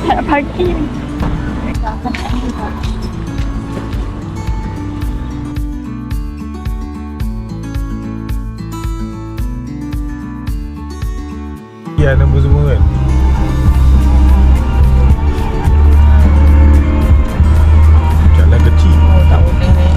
Pagi ni. Ya, nombor semua kan. Jalan kecil. Oh, tak boleh ni.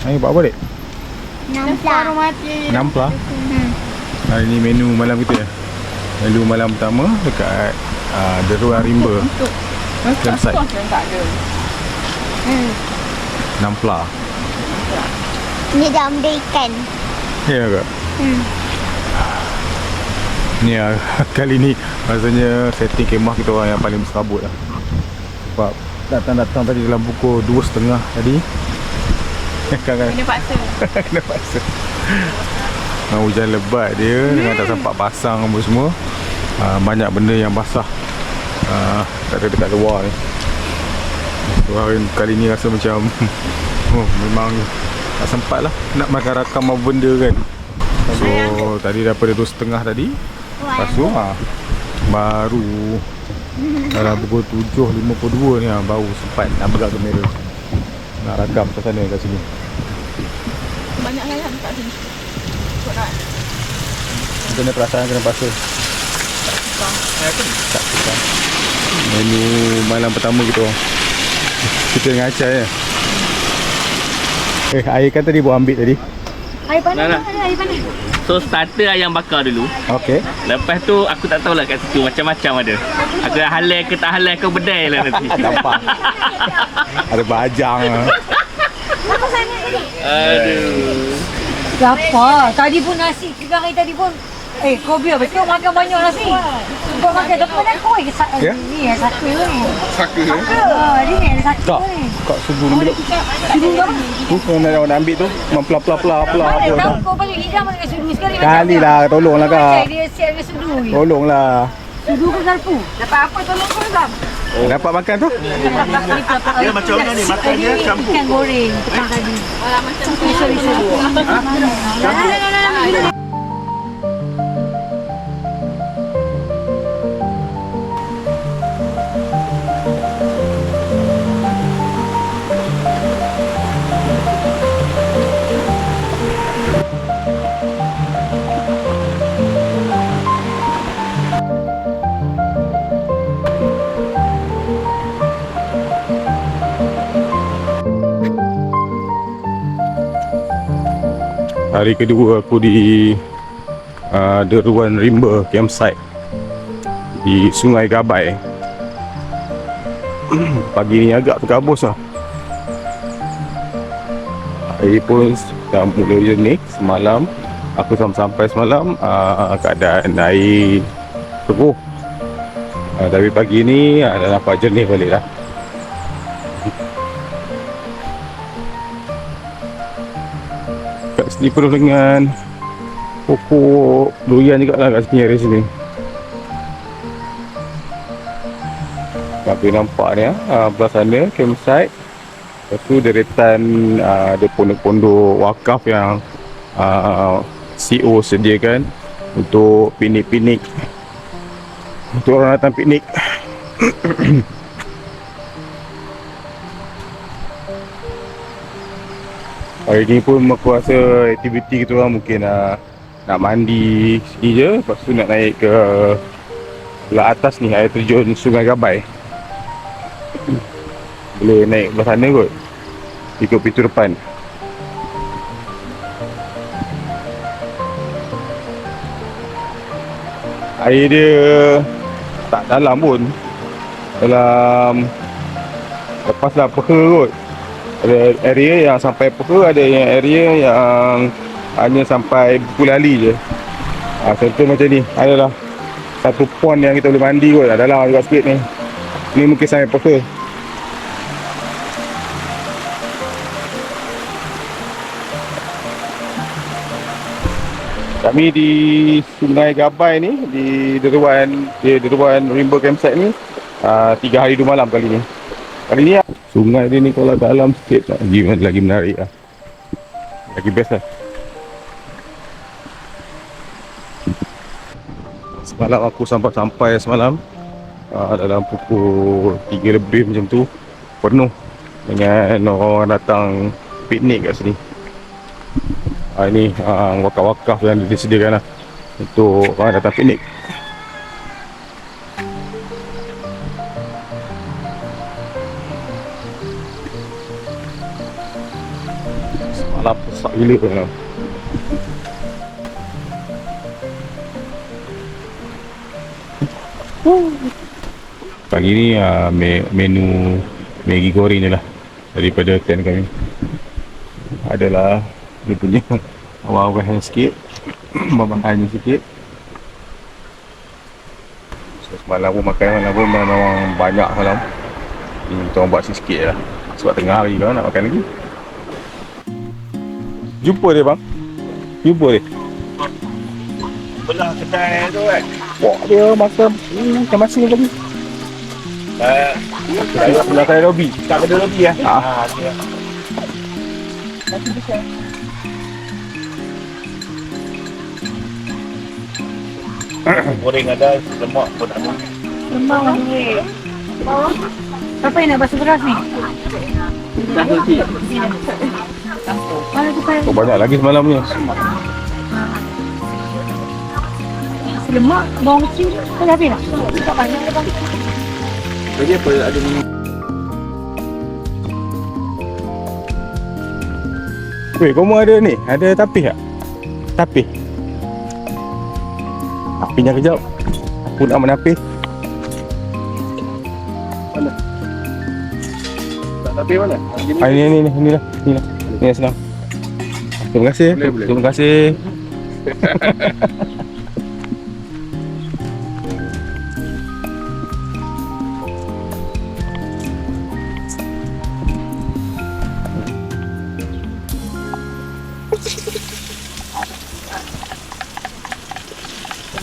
Ini buat apa dek? Baru mati. Namplah. Hari ni menu malam kita ya. Menu malam pertama dekat The Ruang Rimba. Untuk Campsite. Kos yang tak ada. Namplah. Ni dah ambil ikan. Ya ke? Ni kali ni rasanya setting kemah kita orang yang paling berserabut lah. Sebab datang-datang tadi dalam pukul 2.30 tadi. Kan Kena paksa. kena paksa. Hujan lebat dia dengan tak sempat pasang apa semua. Banyak benda yang basah dekat luar ni. So hari kali ni rasa macam memang tak sempat lah nak makan rakam apa benda kan. So tadi daripada 2.30 tadi. Lepas tu baru dalam pukul 7.52 ni baru sempat nak pegang kamera, nak rakam kat sana kat sini. Banyak layan kat sini. Kau nak? Kena perasaan kena paksa. Tak suka. Menu malam pertama kita orang. Kita dengan Acai ya. Air kan tadi buat ambil tadi. Air panas, Nak. air panas. So starter ayam bakar dulu. Okey. Lepas tu aku tak tahulah kat situ macam-macam ada. Aku dah halal ke tak halal kau bedai lah nanti. Nampak. Ada bajang. Apa sana tadi? Aduh. Apa? Tadi pun nasi tiga hari tadi pun. Kau biar betul makan banyak nasi. Kau makan depan dah kau Ya? ni satu ni. Saka. Ni ada satu Tak. ni. Kak subuh dulu. Tu kau nak ambil tu. Memplah-plah-plah apa Tahu dah. kau pasal hidang dengan sudu sekali. Kali lah, tolonglah kak. Dia siap dengan sudu. Tolonglah. Sudu ke garpu? Dapat apa tolong kau Zam? Dapat makan tu? Dia macam mana ni? Makan dia campur. Ikan goreng petang tadi. Alah macam tu. Sorry. Hari kedua aku di The Ruang Rimba Campsite di Sungai Gabai. Pagi ni agak terkabus lah. Air pun dah mula jernih. Semalam aku sampai semalam keadaan air teguh. Tapi pagi ni dah nampak jernih balik lah. Kat sini penuh dengan pokok durian juga lah kat sini, area sini. Tapi nampak ni belah sana campsite. Lepas tu deretan ada pondok-pondok wakaf yang CEO sediakan untuk piknik-piknik, untuk orang datang piknik. Hari ni pun aku rasa aktiviti kita orang mungkin nak mandi sikit je. Lepas tu nak naik ke belah atas ni, air terjun Sungai Gabai. Boleh naik belah sana kot, ikut pintu depan. Air dia tak dalam pun. Dalam lepaslah Peha kot. Ada area yang sampai Peha, ada yang area yang hanya sampai Bulali je. Contoh macam ni, adalah satu pond yang kita boleh mandi kot. Dalam juga sikit ni. Ni mungkin sampai Peha. Kami di Sungai Gabai ni, di Deruan Rainbow Campsite ni 3 hari 2 malam kali ni. Kali ni sungai dia ni kalau dalam sikit lagi menarik lah. Lagi best lah. Semalam aku sampai semalam dalam pukul 3 lebih macam tu, penuh dengan orang datang piknik kat sini. Ini wakaf-wakaf yang disediakan lah untuk orang datang piknik. Semalam pesak gila kan. Pagi ni menu Maggi goreng je lah daripada tent kami. Adalah dia punya awal-awalan sikit, bahan sikit. So, semalam pun makan, memang banyak semalam. Ni kita orang buat sikit lah sebab tengah hari kan nak makan lagi. Jumpa dia bang. Jumpa dia. Belah kedai tu kan. Wah, dia makan macam masing lagi. Belah kedai Robi. Tak ada lobby lah. Dia. Goreng ada, lemak pun ada. Lemak ni. Siapa yang nak basuh beras ni? Dah tu. Mana tu kan? Oh, banyak lagi semalam ni. Lemak, bawang kecil. Kau dah habis dah? Tak banyak dah bang. Jadi apa ada minum? Weh, kamu ada ni? Ada tapis tak? Tapis. Apinya kejap. Aku nak menapis. Mana? Tak tapis mana? Ni lah. Ni senang. Terima kasih. Boleh. Terima kasih.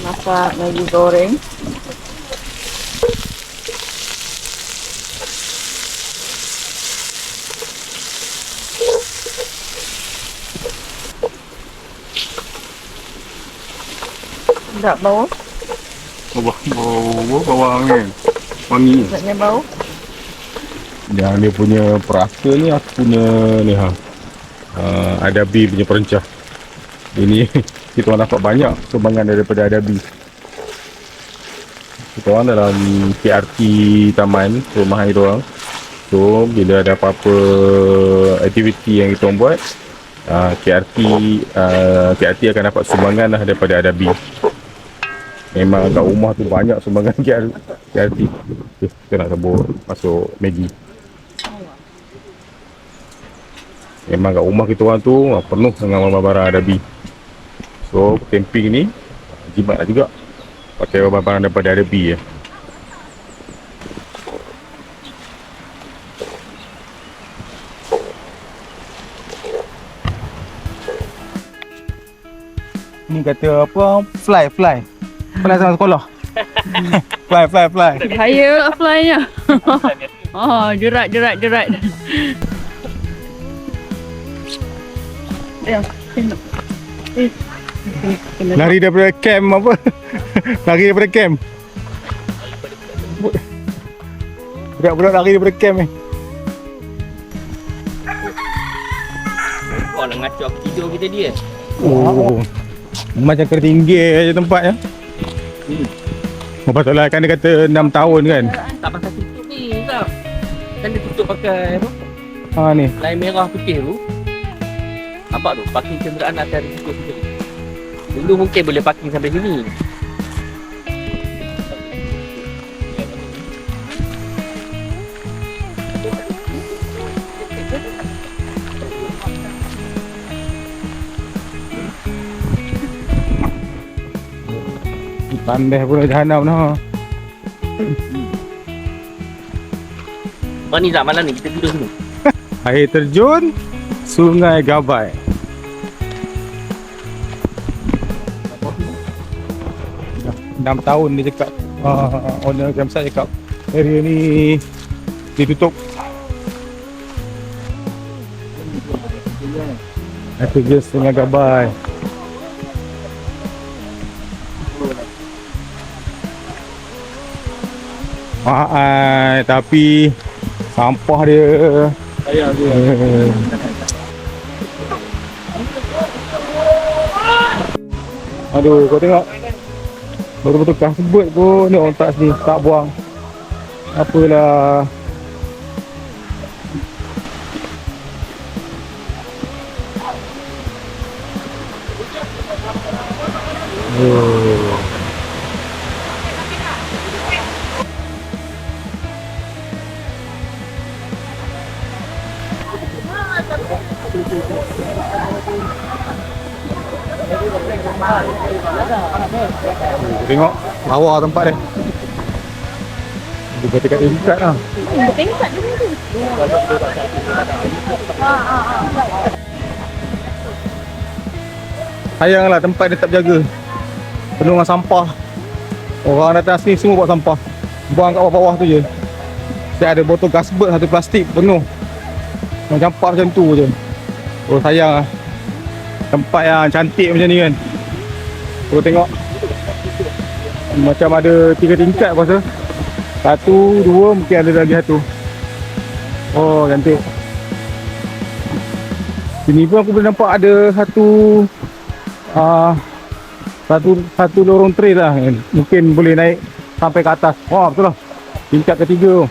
Masak Maggi goreng. Tak bau? Bau bawang ni. Wangi. Maksudnya bau? Yang dia punya perasa ni aku punya ni Adabi punya perencah. Ini kita orang dapat banyak sumbangan daripada Adabi. Kita orang dalam KRT taman rumah kita orang. So bila ada apa-apa aktiviti yang kita orang buat, KRT akan dapat sumbangan lah daripada Adabi. Memang kat rumah tu banyak sumbangan KRT. Kita nak sebut masuk Maggi. Memang kat rumah kita orang tu penuh dengan barang-barang Adabi. So camping ni jimat lah juga pakai barang-barang daripada Adabi ya. Ni kata apa? Fly sama sekolah. fly. Bahaya lah fly-nya. Jerat. Ya, tengok. Lari daripada camp apa? Lari daripada camp. Budak-budak lari daripada camp ni. Kau nak ngacau aku tidur kita dia. Oh. Macam ketinggi je tempatnya. Lepas tu lah kan dia kata 6 tahun kan. Tak pakai tutup ni tau. Kan dia tutup pakai apa? Ni. Lain merah putih tu. Nampak tu, parking kenderaan akan tutup sendiri. Dulu mungkin boleh parking sampai sini. Pandai pun jahanam dah. Ni Zak, malam ni kita tidur sini. Air terjun Sungai Gabai. Dah 6 tahun dia cakap, owner campsite cakap area ni ditutup. Air terjun Sungai Gabai. Tapi sampah dia. Aduh, kau tengok. Betul-betul kasbet pun ni orang tak sini, tak buang. Apalah. Tengok lawa tempat dia. Dia kata kat tingkat lah. Tingkat dulu tu. Sayanglah tempat dia tak berjaga. Penuh dengan sampah. Orang datang sini semua buat sampah. Buang kat bawah-bawah tu je. Saya ada botol gasbet satu plastik penuh. Campak macam tu je. Oh sayang lah. Tempat yang cantik macam ni kan. Kau tengok. Macam ada 3 tingkat aku rasa. 1, 2, mungkin ada lagi 1. Oh cantik. Sini pun aku boleh nampak ada satu lorong trail lah. Mungkin boleh naik sampai ke atas. Wah betul lah. Tingkat ketiga tu.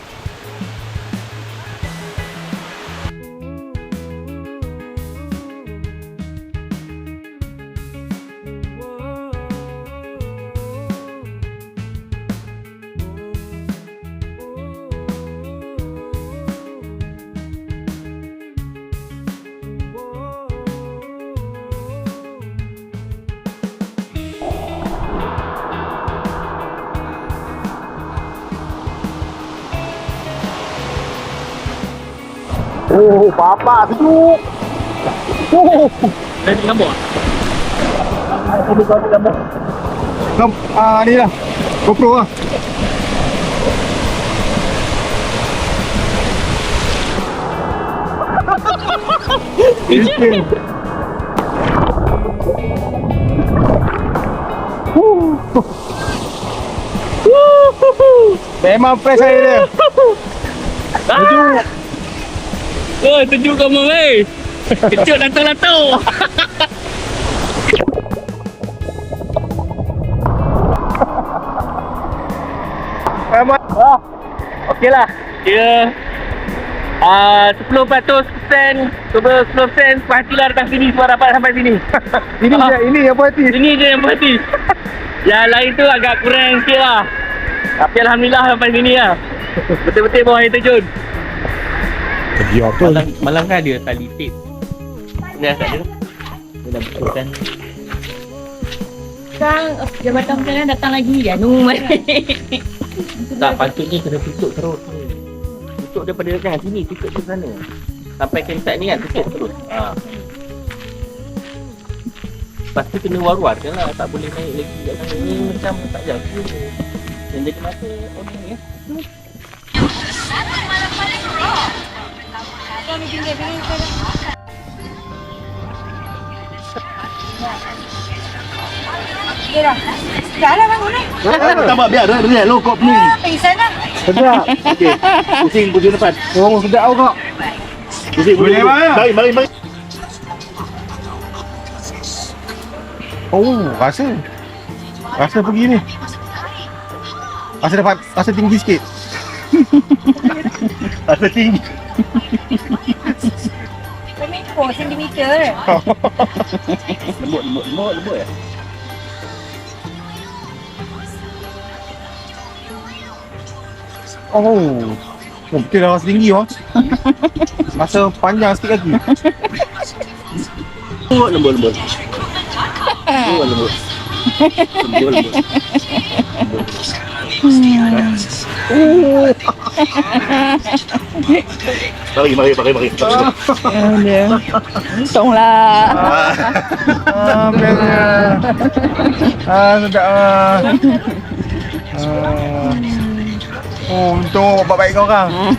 Oh, papa sejuk. Oh, Dah di gambar? ni lah. GoPro lah. Ini. Memang fresh air dia. Sejuk. Oh, sejuk kamu weh. Kecuk lato-lato. Okeylah. Kira 10% 10% pastilah datang sini sebab dapat sampai sini. Ini yang berhati. Ini je yang berhati. Yang lain tu agak kurang sikit lah. Tapi alhamdulillah sampai sini lah. Betul-betul bawah air terjun. Biar tu. Malam kan ada tali tape. Dah tak ada. Dia dah betulkan. Sekarang Jabatan Perdana datang lagi ya. Tak, patutnya kena tutup terus. Tutup daripada jangan sini, tutup ke sana. Sampai kentak ni kan tutup terus. Lepas tu kena war-warkan lah. Tak boleh naik lagi kat sana. Ni macam tak jaga. Dan jadi masa orang ni Dah lah bangun ni. Tambah biar dia lokop ni. Pingsan lah. Sedap. Okey. Pusing depan. Oh, sedap kau. Pusing. Mari. Oh, rasa pergi ni. Rasa tinggi sikit. Rasa tinggi. Kami 4 cm. Lembut ya. Oh, betul dah rasa tinggi oh. Rasa panjang sikit lagi. Lembut. Mari. Dia. Untunglah. Sedap Oh, untung bapak baik kau orang.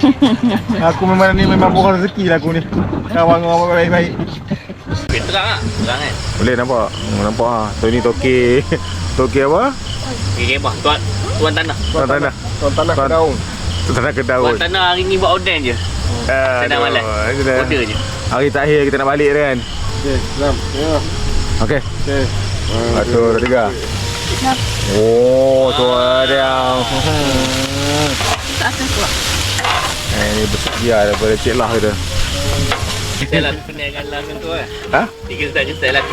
Aku memang bukan rezeki lah aku ni. Kawan orang baik-baik. Terang lah. Terang kan. Boleh nampak. Nampak ah. So ni toke. Toke apa? Okay, bah. Tuan tanah. Tuan tanah. Tuan tanah Kedaun. Tuan tanah Kedaun. Tuan tanah hari ni buat oden je. Senang malas. Order je. Hari terakhir kita nak balik kan. Okey, jom. Ya. Okey. Okey. 1, 2, 3. Oh, tu dia. Tak atas pula. Ni bersedia daripada Cik Lah kita. Kita lah kenalkan lang tu kan. Ha? Tiga start je start lah.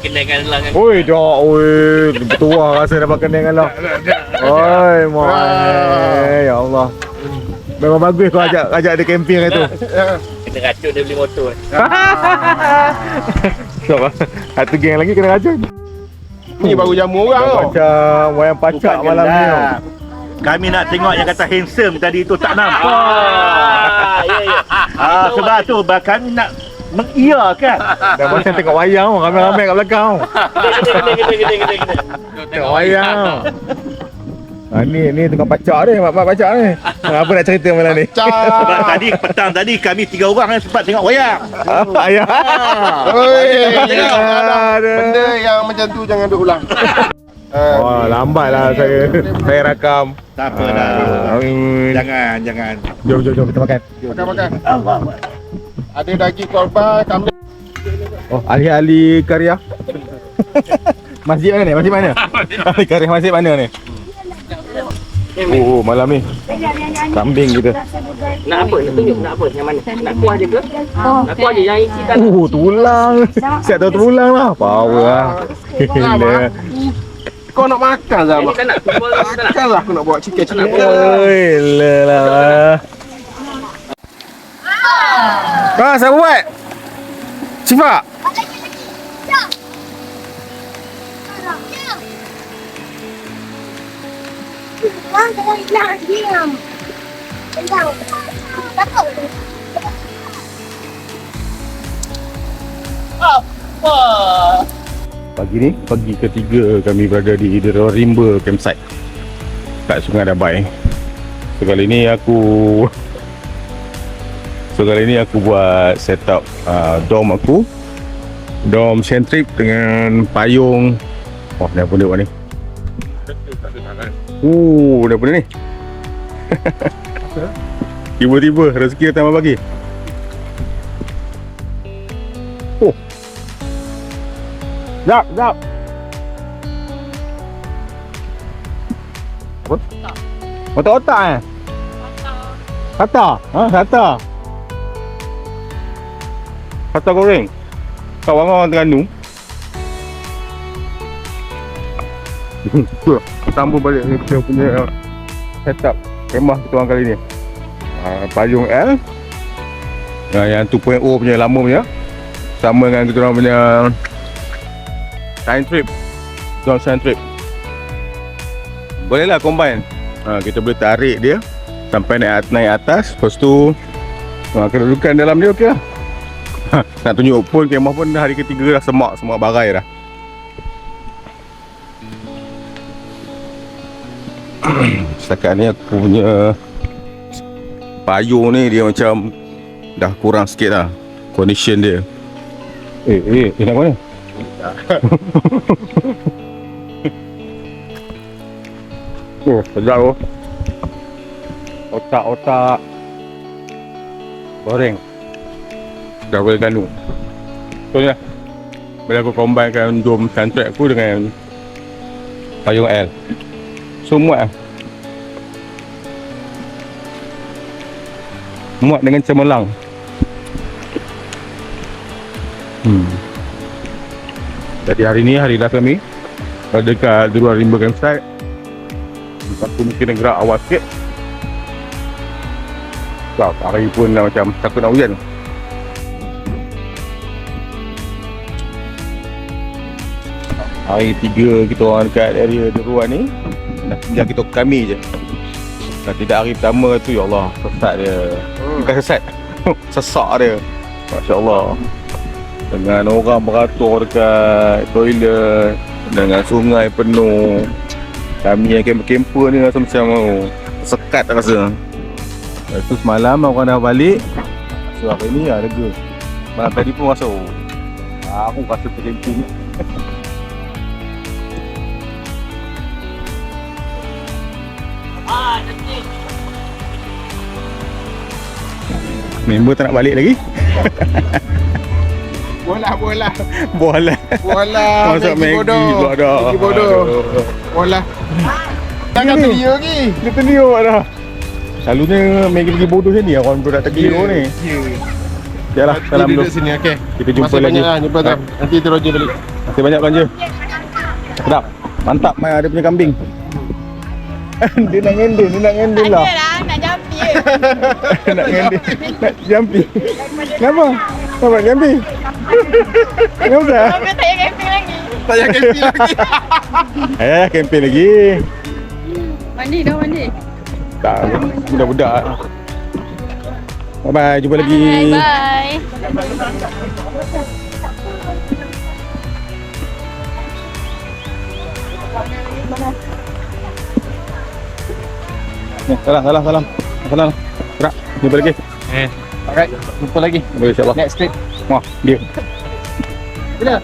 Kenalkan lang kan. Oi, dah oi. Tua rasa dapat kena dengan lah. Oi, mai. Ya Allah. Memang bagus kau ajak dia camping hari tu. Kena racun dia beli motor. Siapa? Satu geng lagi kena racun. Ni baru jamu orang tau. Macam wayang pacak malam ni tau. Kami nak tengok yang kata handsome tadi tu tak nampak. Sebab tu kami nak mengiyakan. Dah macam tengok wayang tau. Ramai-ramai kat belakang tau. Kena. Tengok wayang tau. Ni tengah pacak ni. Mak pacak ni. Apa nak cerita malam ni? Sebab petang tadi kami 3 orang sempat tengok wayang. Ayah. Benda yang macam tu jangan berulang. Oh, lambatlah saya rakam. Tak apa dah. Jangan. Jom kita makan. Makan. Ada daging korban, kami. Oh, ahli-ahli karya. Masjid mana ni? Masjid mana? Ahli karya masjid mana ni? Oh, malam ni kambing kita. Nak apa? Nak tunjuk nak apa? Yang mana? Nak kuah je ke? Nak kuah je yang isikan. Tulang. Siap tahu tulang lah. Power lah. Gila. Kau nak makan Zama? Ini kan nak kumpul tak nak? Takkanlah aku nak bawa chicken. Gila lah. Siapa buat? Syifa? Wah, jangan diam. Jangan. Takut. Pagi ni, pagi ketiga kami berada di Rimba Campsite kat Sungai Dabai. So kali ni aku buat setup dom aku. Dom Centrip dengan payung. Oh, dah pun buat ni. Dah pun ni. Tiba-tiba rezeki datang pagi. Oh. Jap. Apa? Otak-otak eh? Kata? Kata. Kata goreng. Kau orang Terengganu. Sambung balik kita punya setup kemah kita orang kali ni. Payung L. Yang 2.0 punya lama punya. Sama dengan kita orang punya Centrip. Zone Centrip. Boleh lah combine. Kita boleh tarik dia sampai naik atas. Lepas tu kedudukan dalam dia okey lah. Nak tunjuk pun kemah pun dah hari ketiga dah semak barai dah. Setakat ni aku punya payung ni dia macam dah kurang sikit lah condition dia. Nak mana? Oh, sedap oh. Otak-otak goreng double ganu. So ni lah, bila aku combinekan dom Centrip aku dengan payung L, so muat lah. Muat dengan cemerlang. Jadi hari ni hari last kami dekat di luar Rimba Campsite. Aku mungkin nak gerak awal sikit. Sebab hari pun dah macam takut nak hujan. Hari 3 kita orang dekat area Deruan ni. Dah tinggal kita kami je. Dan tidak hari pertama tu, ya Allah, sesat dia. Bukan sesat, sesak dia. Masya Allah. Dengan orang beratur dekat toilet, dengan sungai penuh. Kami yang kemper-kemper ni rasa macam sekat rasa. Lepas tu semalam orang dah balik. So hari ni lega. Malam tadi pun rasa aku rasa tercamping. Member tak nak balik lagi? Bola. Masak Maggi pula dah. Maggi bodoh. Bola. Jangan terdia lagi. Dia terdia dah. Selalunya Maggi bodoh macam ni orang budak terdia ni. Yalah, salam dulu. Duduk sini, okey. Kita jumpa Masih lagi. banyak lah, jumpa tu. Nanti terus je balik. Masih banyak belanja. Sedap. Mantap Mai ada punya kambing. Dia nak ngendil lah. Ada lah, nak jampi je. Nak ngendil. Nak jampi. Kenapa? Kenapa nak jampi? Kenapa? Kau tak payah camping lagi. Tak payah camping lagi. Ayah camping lagi. Mandi dah mandi. Tak, budak-budak. Bye-bye, jumpa lagi. Bye. Salam. Gerak, jumpa lagi. Alright, jumpa lagi. Boleh insyaAllah. Next trip. Wah, dia. Bila?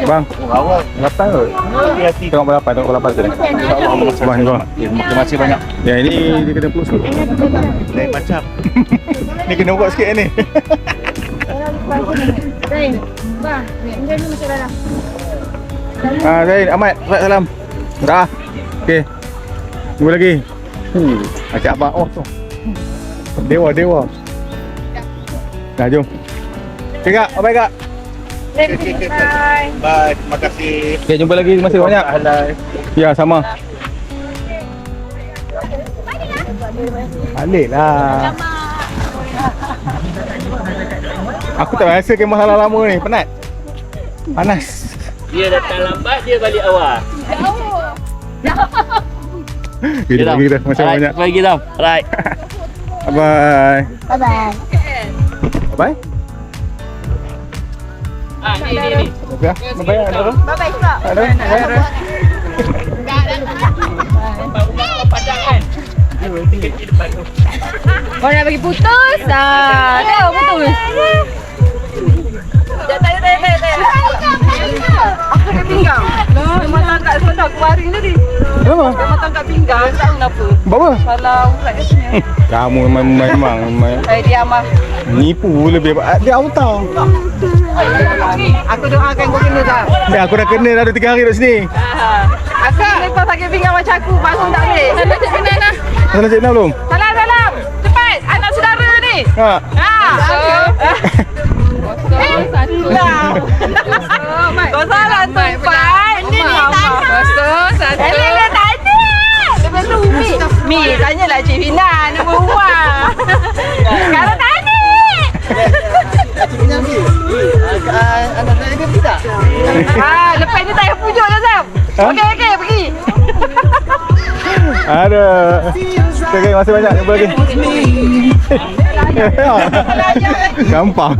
Bang, awal 8 kot. Tengok berapa tu ni. Bang, ni bang. Terima kasih banyak. Ya, ini dia kena plus tu. Lain macam. Ni kena buat sikit ni. Zain, bang, ni masuk dalam. Zain, Ahmad, salam. Dah. Okey. Jumpa lagi. Acak abang. Oh, tu. Dewa. Dah, jom. Okay, Kak. Bye, Kak. Bye. Bye, terima kasih. Okay, jumpa lagi. Terima kasih banyak. Ya, sama. Balik lah. Aku tak rasa kemah lama ni. Penat. Panas. Dia datang lambat, dia balik awal. Kita pergi dah. Macam banyak. Jumpa lagi tau. Alright. Bye. Bye-bye. Bye. Ni. Ya, bye. Ada. Bye-bye sebab. Ada. Kau nak bagi putus? Tengok putus. Tak. Aku nak pinggang. Memang tangkap sebab kemarin tadi. Kenapa? Memang tangkap pinggang. Tak kenapa. Bawa. Salah urat dia. Kamu memang Dia amat. nipu lebih. Dia auto. Aku doakan kau kena tak? Aku dah kena dah 2-3 hari kat sini. Akak lepas sakit pinggang macam aku, pasang tak boleh. Salam Cik Benan lah. Salam Cik Nah belum? Salam. Cepat, anak saudara ni. Ha. Kau salah tumpai. Ini ni satu. Dia tanya. Lepas tu Mi tanyalah Cik Benan nombor rumah. Kalau tanya. Anak saya ke tidak? Lepas ni tak payah pujuk dah Sam. Okey, pergi. Ada. Okay, masih banyak. Jumpa lagi. Gampang.